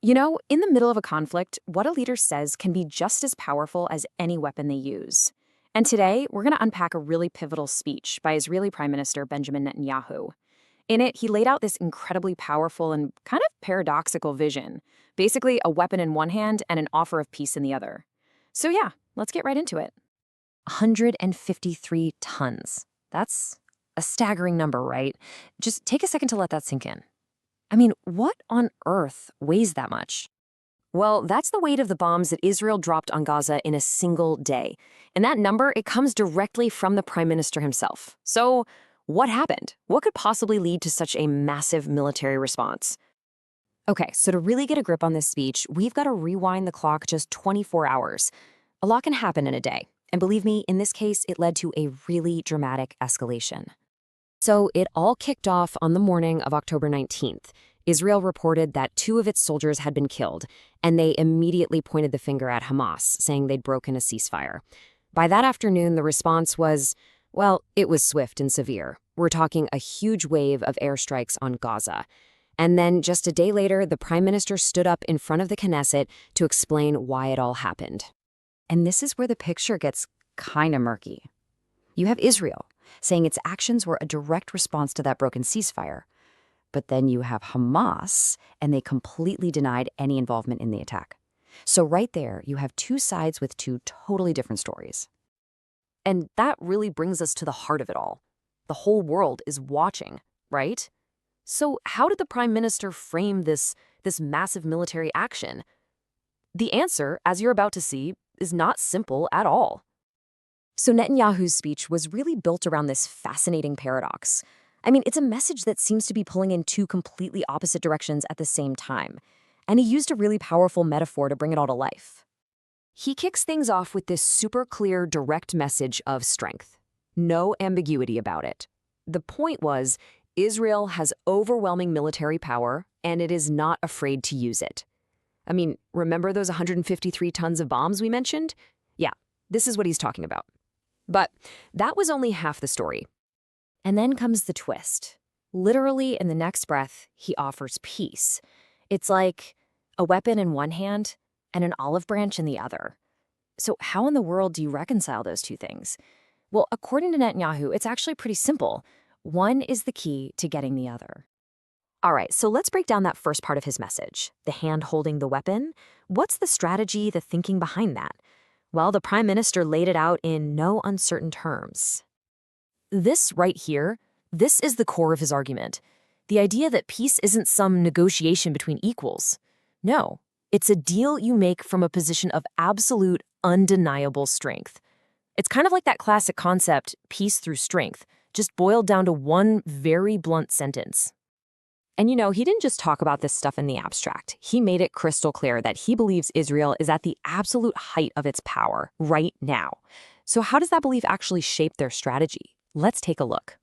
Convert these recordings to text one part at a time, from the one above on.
You know, in the middle of a conflict, what a leader says can be just as powerful as any weapon they use. And today, we're going to unpack a really pivotal speech by Israeli Prime Minister Benjamin Netanyahu. In it, he laid out this incredibly powerful and kind of paradoxical vision, basically a weapon in one hand and an offer of peace in the other. So yeah, let's get right into it. 153 tons. That's a staggering number, right? Just take a second to let that sink in. I mean, what on earth weighs that much? Well, that's the weight of the bombs that Israel dropped on Gaza in a single day. And that number, it comes directly from the prime minister himself. So, what happened? What could possibly lead to such a massive military response? Okay, so to really get a grip on this speech, we've got to rewind the clock just 24 hours. A lot can happen in a day. And believe me, in this case, it led to a really dramatic escalation. So it all kicked off on the morning of October 19th. Israel reported that 2 of its soldiers had been killed, and they immediately pointed the finger at Hamas, saying they'd broken a ceasefire. By that afternoon, the response was, well, it was swift and severe. We're talking a huge wave of airstrikes on Gaza. And then just a day later, the prime minister stood up in front of the Knesset to explain why it all happened. And this is where the picture gets kind of murky. You have Israel saying its actions were a direct response to that broken ceasefire. But then you have Hamas, and they completely denied any involvement in the attack. So right there, you have 2 sides with 2 totally different stories. And that really brings us to the heart of it all. The whole world is watching, right? So how did the prime minister frame this massive military action? The answer, as you're about to see, is not simple at all. So Netanyahu's speech was really built around this fascinating paradox. I mean, it's a message that seems to be pulling in 2 completely opposite directions at the same time. And he used a really powerful metaphor to bring it all to life. He kicks things off with this super clear, direct message of strength. No ambiguity about it. The point was, Israel has overwhelming military power, and it is not afraid to use it. I mean, remember those 153 tons of bombs we mentioned? Yeah, this is what he's talking about. But that was only half the story. And then comes the twist. Literally, in the next breath, he offers peace. It's like a weapon in one hand and an olive branch in the other. So how in the world do you reconcile those 2 things? Well, according to Netanyahu, it's actually pretty simple. One is the key to getting the other. All right, so let's break down that first part of his message, the hand holding the weapon. What's the strategy, the thinking behind that? Well, the prime minister laid it out in no uncertain terms. This right here, this is the core of his argument. The idea that peace isn't some negotiation between equals. No, it's a deal you make from a position of absolute, undeniable strength. It's kind of like that classic concept, peace through strength, just boiled down to one very blunt sentence. And you know, he didn't just talk about this stuff in the abstract. He made it crystal clear that he believes Israel is at the absolute height of its power right now. So how does that belief actually shape their strategy? Let's take a look.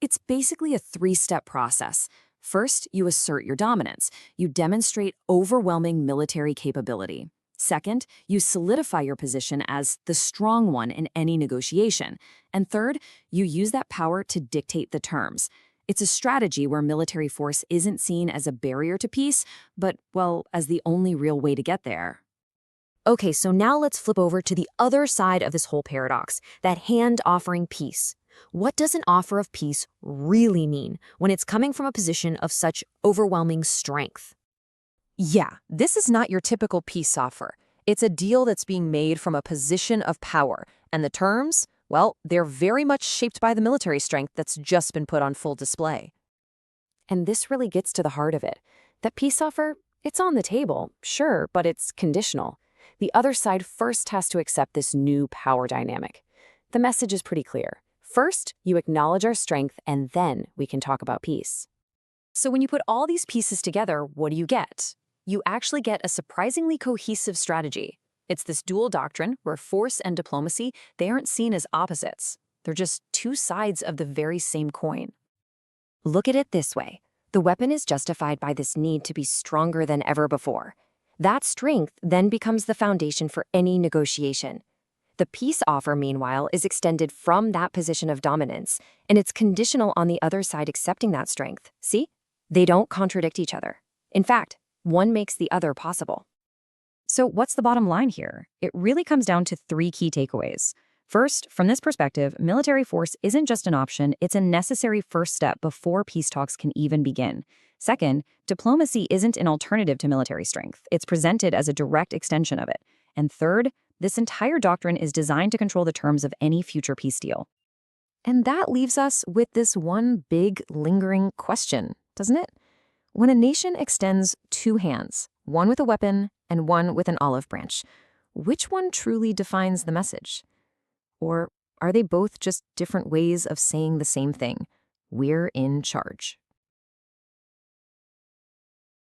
It's basically a 3-step process. First, you assert your dominance. You demonstrate overwhelming military capability. Second, you solidify your position as the strong one in any negotiation. And third, you use that power to dictate the terms. It's a strategy where military force isn't seen as a barrier to peace, but, well, as the only real way to get there. Okay, so now let's flip over to the other side of this whole paradox, that hand offering peace. What does an offer of peace really mean when it's coming from a position of such overwhelming strength? Yeah, this is not your typical peace offer. It's a deal that's being made from a position of power, and the terms, well, they're very much shaped by the military strength that's just been put on full display. And this really gets to the heart of it. That peace offer, it's on the table, sure, but it's conditional. The other side first has to accept this new power dynamic. The message is pretty clear. First, you acknowledge our strength, and then we can talk about peace. So when you put all these pieces together, what do you get? You actually get a surprisingly cohesive strategy. It's this dual doctrine where force and diplomacy, they aren't seen as opposites. They're just 2 sides of the very same coin. Look at it this way. The weapon is justified by this need to be stronger than ever before. That strength then becomes the foundation for any negotiation. The peace offer, meanwhile, is extended from that position of dominance, and it's conditional on the other side accepting that strength. See? They don't contradict each other. In fact, One makes the other possible. So what's the bottom line here? It really comes down to three key takeaways. First, from this perspective, military force isn't just an option, it's a necessary first step before peace talks can even begin. Second, diplomacy isn't an alternative to military strength. It's presented as a direct extension of it. And third, this entire doctrine is designed to control the terms of any future peace deal. And that leaves us with this one big, lingering question, doesn't it? When a nation extends two hands, one with a weapon and one with an olive branch, which one truly defines the message? Or are they both just different ways of saying the same thing? We're in charge.